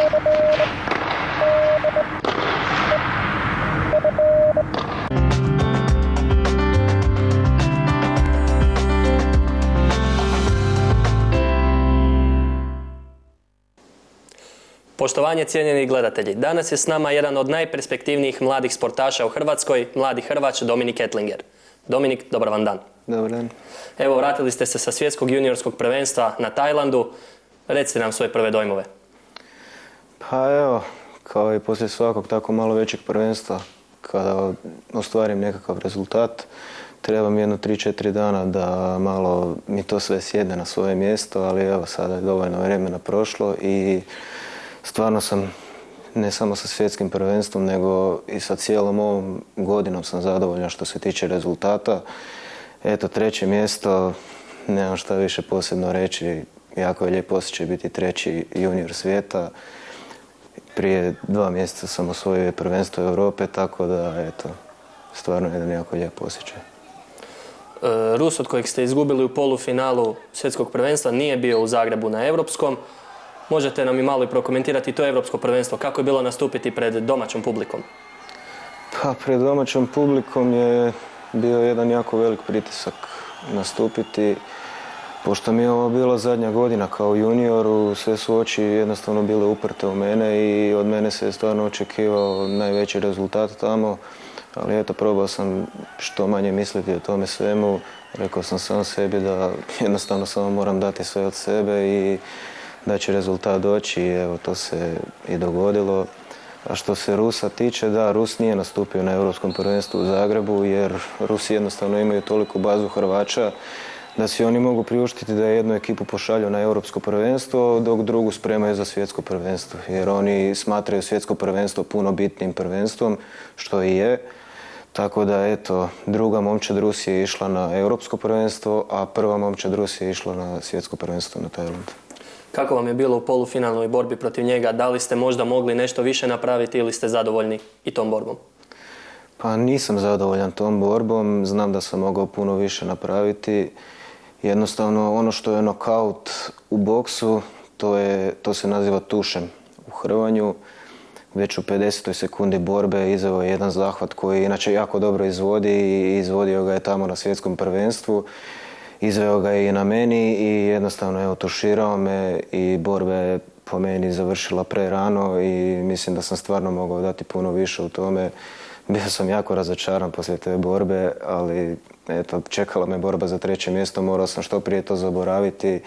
Poštovanje cijenjeni gledatelji, danas je s nama jedan od najperspektivnijih mladih sportaša u Hrvatskoj, mladi Hrvač Dominik Ettlinger. Dominik, dobar vam dan. Dobar dan. Evo, vratili ste se sa svjetskog juniorskog prvenstva na Tajlandu. Recite nam svoje prve dojmove. Pa evo, kao i poslije svakog tako malo većeg prvenstva, kada ostvarim nekakav rezultat, trebam jedno 3-4 dana da malo mi to sve sjedne na svoje mjesto, ali evo sada je dovoljno vremena prošlo i stvarno sam, ne samo sa svjetskim prvenstvom, nego i sa cijelom ovom godinom sam zadovoljan što se tiče rezultata. Eto, 3. mjesto, nemam šta više posebno reći, jako je lijep osjećaj biti 3. junior svijeta. Prije 2 mjeseca sam osvojio prvenstvo Europe, tako da, eto, stvarno jedan jako lijep osjećaj. Rus od kojeg ste izgubili u polufinalu svjetskog prvenstva nije bio u Zagrebu na Europskom. Možete nam i malo prokomentirati to Europsko prvenstvo, kako je bilo nastupiti pred domaćom publikom? Pa, pred domaćom publikom je bio jedan jako velik pritisak nastupiti. Pošto mi je ovo bila zadnja godina kao junioru, sve su oči jednostavno bile uprte u mene i od mene se je stvarno očekivao najveći rezultat tamo. Ali eto, probao sam što manje misliti o tome svemu. Rekao sam sam sebi da jednostavno samo moram dati sve od sebe i da će rezultat doći i evo, to se i dogodilo. A što se Rusa tiče, da, Rus nije nastupio na Europskom prvenstvu u Zagrebu jer Rusi jednostavno imaju toliku bazu Hrvača da si oni mogu priuštiti da jednu ekipu pošalju na Europsko prvenstvo dok drugu spremaju za svjetsko prvenstvo. Jer oni smatraju svjetsko prvenstvo puno bitnim prvenstvom, što i je. Tako da, eto, druga momčad Rusije je išla na Europsko prvenstvo, a prva momčad Rusije je išla na svjetsko prvenstvo na Tajlandu. Kako vam je bilo u polufinalnoj borbi protiv njega? Da li ste možda mogli nešto više napraviti ili ste zadovoljni i tom borbom? Pa nisam zadovoljan tom borbom, znam da sam mogao puno više napraviti. Jednostavno, ono što je nokaut u boksu, to se naziva tušem u hrvanju. Već u 50. sekundi borbe izveo je jedan zahvat koji inače jako dobro izvodi i izvodio ga je tamo na svjetskom prvenstvu. Izveo ga je i na meni i jednostavno je tuširao me i borba je po meni završila prerano i mislim da sam stvarno mogao dati puno više u tome. Bio sam jako razočaran poslije te borbe, ali eto, čekala me borba za 3. mjesto, morao sam što prije to zaboraviti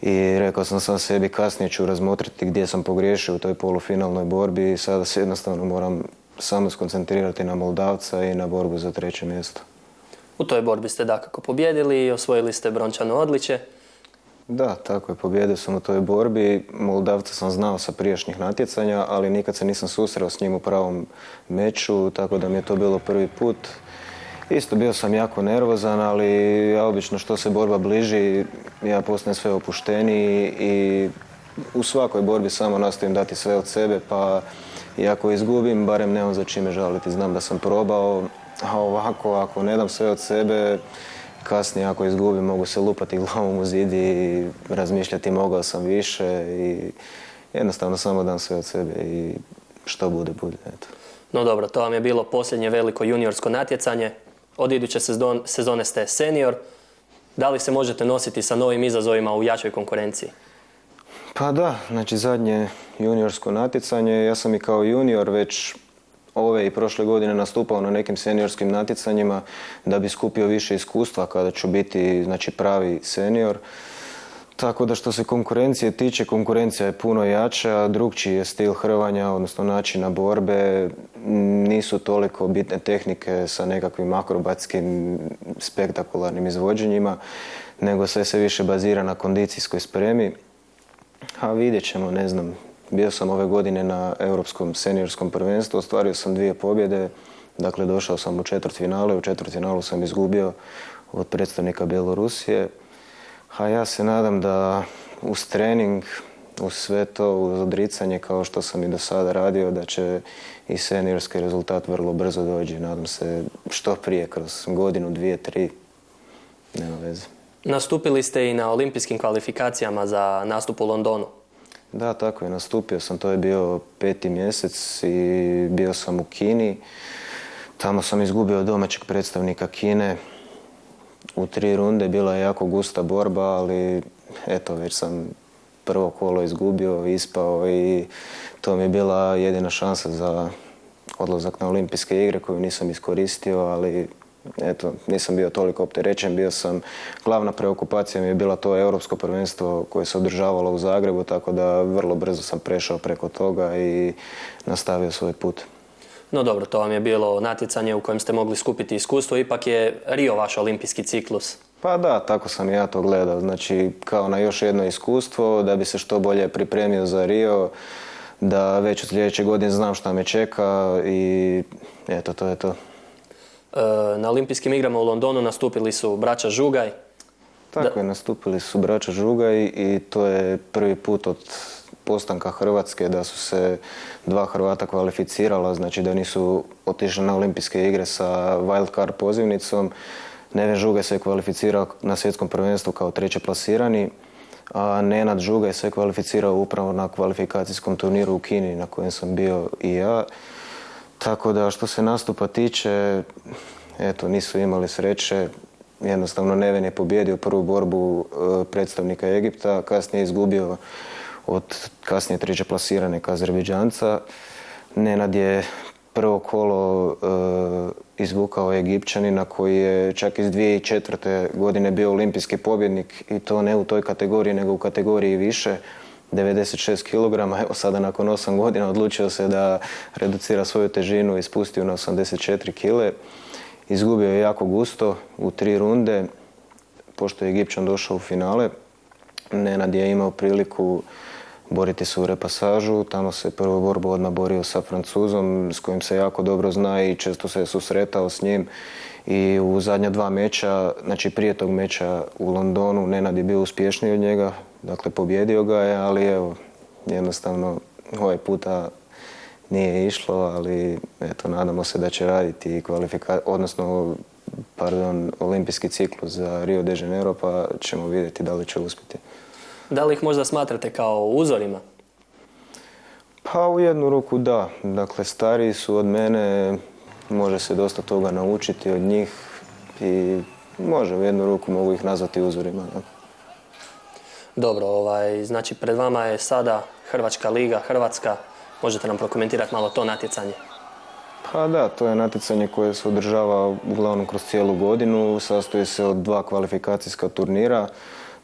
i rekao sam sam sebi kasnije ću razmotriti gdje sam pogriješio u toj polufinalnoj borbi i sada se jednostavno moram samo skoncentrirati na Moldavca i na borbu za 3. mjesto. U toj borbi ste dakako pobjedili i osvojili ste brončano odličje. Da, tako je, pobijedio sam u toj borbi. Moldavca sam znao sa prijašnjih natjecanja, ali nikad se nisam susreo s njim u pravom meču, tako da mi je to bilo prvi put. Isto bio sam jako nervozan, ali ja obično što se borba bliži, ja postajem sve opušteniji i u svakoj borbi samo nastojim dati sve od sebe, pa i ako izgubim, barem nemam za čime žaliti. Znam da sam probao, a ovako, ako ne dam sve od sebe, kasnije ako izgubim mogu se lupati glavom u zid i razmišljati mogao sam više i jednostavno samo dam sve od sebe i što bude, bude. Eto. No dobro, to vam je bilo posljednje veliko juniorsko natjecanje. Od iduće sezone ste senior. Da li se možete nositi sa novim izazovima u jačoj konkurenciji? Pa da, znači zadnje juniorsko natjecanje. Ja sam i kao junior već ove i prošle godine nastupao na nekim seniorskim natjecanjima da bi skupio više iskustva kada ću biti, znači, pravi senior. Tako da što se konkurencije tiče, konkurencija je puno jača, drukčiji je stil hrvanja, odnosno načina borbe, nisu toliko bitne tehnike sa nekakvim akrobatskim, spektakularnim izvođenjima, nego sve se više bazira na kondicijskoj spremi. A vidjet ćemo, ne znam, bio sam ove godine na Europskom seniorskom prvenstvu, ostvario sam 2 pobjede, dakle došao sam u četvrtfinale, u četvrtfinalu sam izgubio od predstavnika Bjelorusije. A ja se nadam da uz trening, uz sve to, uz odricanje kao što sam i do sada radio, da će i seniorski rezultat vrlo brzo doći. Nadam se što prije, kroz godinu, 2, 3, nema veze. Nastupili ste i na olimpijskim kvalifikacijama za nastup u Londonu. Da, tako je, nastupio sam, to je bio 5. mjesec i bio sam u Kini. Tamo sam izgubio domaćeg predstavnika Kine u 3 runde, bila je jako gusta borba, ali eto, već sam prvo kolo izgubio, ispao i to mi je bila jedina šansa za odlazak na olimpijske igre koju nisam iskoristio, ali eto, nisam bio toliko opterećen, glavna preokupacija mi je bila to europsko prvenstvo koje se održavalo u Zagrebu, tako da vrlo brzo sam prešao preko toga i nastavio svoj put. No dobro, to vam je bilo natjecanje u kojem ste mogli skupiti iskustvo, ipak je Rio vaš olimpijski ciklus. Pa da, tako sam i ja to gledao, znači kao na još jedno iskustvo, da bi se što bolje pripremio za Rio, da već od sljedeće godine znam šta me čeka i eto, to je to. Na olimpijskim igrama u Londonu nastupili su braća Žugaj. Tako je, nastupili su braća Žugaj i to je prvi put od postanka Hrvatske da su se 2 Hrvata kvalificirala, znači da nisu otišli na olimpijske igre sa wild card pozivnicom. Neven Žugaj se je kvalificirao na svjetskom prvenstvu kao 3. plasirani, a Nenad Žugaj se je kvalificirao upravo na kvalifikacijskom turniru u Kini na kojem sam bio i ja. Tako da što se nastupa tiče, eto, nisu imali sreće. Jednostavno Neven je pobijedio prvu borbu predstavnika Egipta, kasnije izgubio od kasnije 3. plasiranog Azerbejdžanca. Nenad je prvo kolo izvukao Egipćanina koji je čak iz 2004. godine bio olimpijski pobjednik i to ne u toj kategoriji nego u kategoriji više, 96 kg. Evo sada nakon 8 godina odlučio se da reducira svoju težinu i spustio na 84 kg. Izgubio je jako gusto u 3 runde, pošto je Egipćan došao u finale. Nenad je imao priliku boriti se u repasažu, tamo se prvu borbu odmah borio sa Francuzom s kojim se jako dobro zna i često se susretao s njim. I u zadnja 2 meča, znači prije tog meča u Londonu, Nenad je bio uspješniji od njega, dakle pobjedio ga je, ali evo, jednostavno ovaj puta nije išlo, ali eto, nadamo se da će raditi olimpijski ciklus za Rio de Janeiro, pa ćemo vidjeti da li će uspjeti. Da li ih možda smatrate kao uzorima? Pa u jednu ruku da. Dakle, stariji su od mene, može se dosta toga naučiti od njih i može u jednu ruku mogu ih nazvati uzorima. Da. Dobro, znači pred vama je sada Hrvačka liga, Hrvatska. Možete nam prokomentirati malo to natjecanje? Pa da, to je natjecanje koje se održava uglavnom kroz cijelu godinu. Sastoji se od 2 kvalifikacijska turnira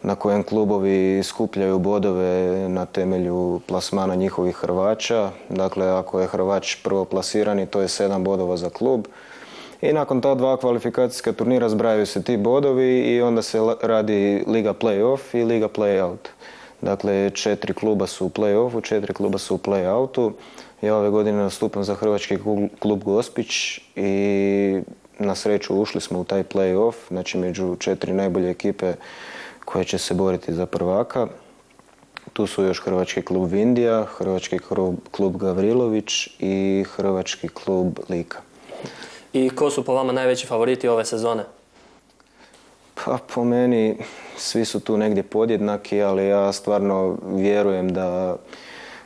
na kojem klubovi skupljaju bodove na temelju plasmana njihovih Hrvaća. Dakle, ako je Hrvač prvoplasirani, to je 7 bodova za klub. I nakon ta 2 kvalifikacijska turnira zbrajaju se ti bodovi i onda se radi Liga Play-off i Liga Play-out. Dakle, 4 kluba su u play-offu, 4 kluba su u play-outu. Ja ove godine nastupam za Hrvački klub Gospić i na sreću ušli smo u taj play-off, znači među 4 najbolje ekipe koje će se boriti za prvaka. Tu su još Hrvački klub Vindija, Hrvački klub Gavrilović i Hrvački klub Lika. I ko su po vama najveći favoriti ove sezone? Pa po meni svi su tu negdje podjednaki, ali ja stvarno vjerujem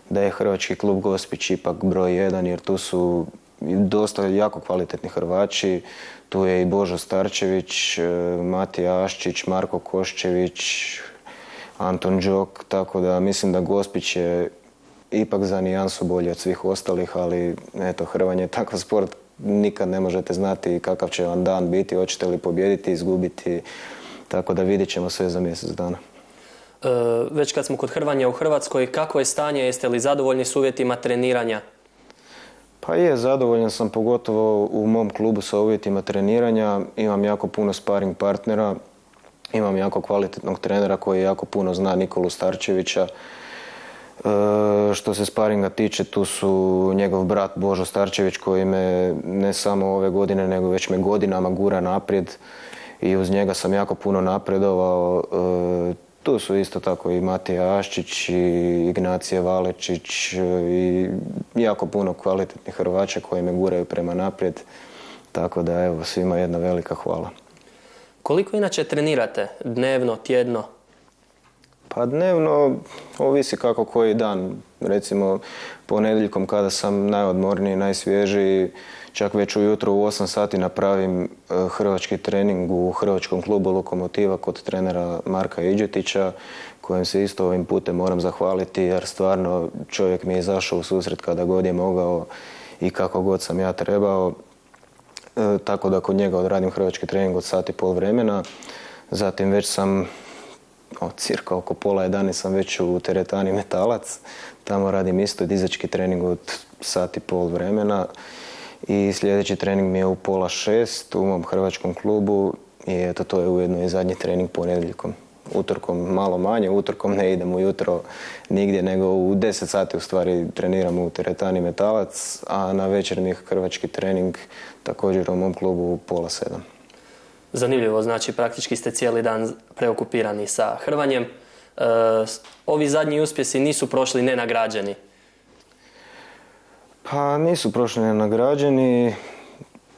da je Hrvački klub Gospić ipak broj 1, jer tu su dosta jako kvalitetni Hrvači. Tu je i Božo Starčević, Matija Aščić, Marko Koščević, Anton Đok, tako da mislim da Gospić je ipak za nijansu bolji od svih ostalih, ali eto, hrvanje je takav sport, nikad ne možete znati kakav će vam dan biti, hoćete li pobijediti, izgubiti, tako da vidjet ćemo sve za mjesec dana. Već kad smo kod hrvanja u Hrvatskoj, kako je stanje, jeste li zadovoljni s uvjetima treniranja? Pa je, zadovoljan sam pogotovo u mom klubu sa uvjetima treniranja. Imam jako puno sparing partnera, imam jako kvalitetnog trenera koji jako puno zna, Nikolu Starčevića. Što se sparinga tiče, tu su njegov brat Božo Starčević koji me ne samo ove godine nego već me godinama gura naprijed i uz njega sam jako puno napredovao. Tu su isto tako i Matija Aščić i Ignacije Valečić i jako puno kvalitetnih Hrvača koji me guraju prema naprijed. Tako da evo, svima jedna velika hvala. Koliko inače trenirate? Dnevno, tjedno? Pa Pa dnevno ovisi kako koji dan. Recimo ponedjeljkom kada sam najodmorniji, najsvježiji, čak već ujutro u 8 sati napravim hrvački trening u hrvačkom klubu Lokomotiva kod trenera Marka Idžetića, kojem se isto ovim putem moram zahvaliti jer stvarno čovjek mi je izašao u susret kada god je mogao i kako god sam ja trebao. Tako da kod njega odradim hrvački trening od sat i pol vremena. Zatim već sam cirka oko pola 11 sam već u teretani Metalac. Tamo radim isto dizački trening od sat i pol vremena. I sljedeći trening mi je u pola 6 u mom hrvačkom klubu. I eto, to je ujedno i zadnji trening ponedjeljkom. Utorkom malo manje, utorkom ne idem ujutro nigdje, nego u 10 sati u stvari treniram u teretani Metalac, a na večer mi je hrvački trening također u mom klubu u pola 7. Zanimljivo, znači praktički ste cijeli dan preokupirani sa hrvanjem. Ovi zadnji uspjesi nisu prošli nenagrađeni. Pa nisu prošli nenagrađeni.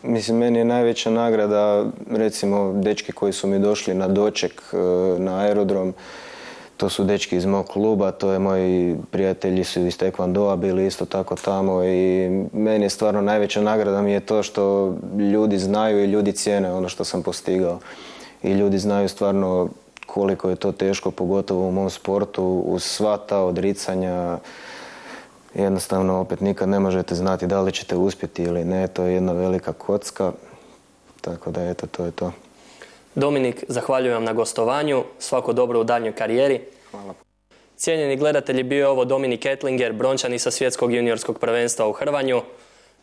Mislim, meni je najveća nagrada, recimo, dečki koji su mi došli na doček na aerodrom. To su dečki iz mog kluba, to je moji prijatelji su iz Taekwondoa bili isto tako tamo i meni je stvarno najveća nagrada mi je to što ljudi znaju i ljudi cijene ono što sam postigao. I ljudi znaju stvarno koliko je to teško, pogotovo u mom sportu, uz sva ta odricanja. Jednostavno, opet nikad ne možete znati da li ćete uspjeti ili ne, to je jedna velika kocka. Tako da, eto, to je to. Dominik, zahvaljujem vam na gostovanju, svako dobro u daljnjoj karijeri. Hvala. Cijenjeni gledatelji, bio je ovo Dominik Ettlinger, brončani sa svjetskog juniorskog prvenstva u hrvanju.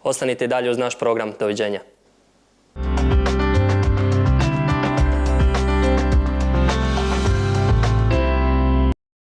Ostanite dalje uz naš program. Doviđenja.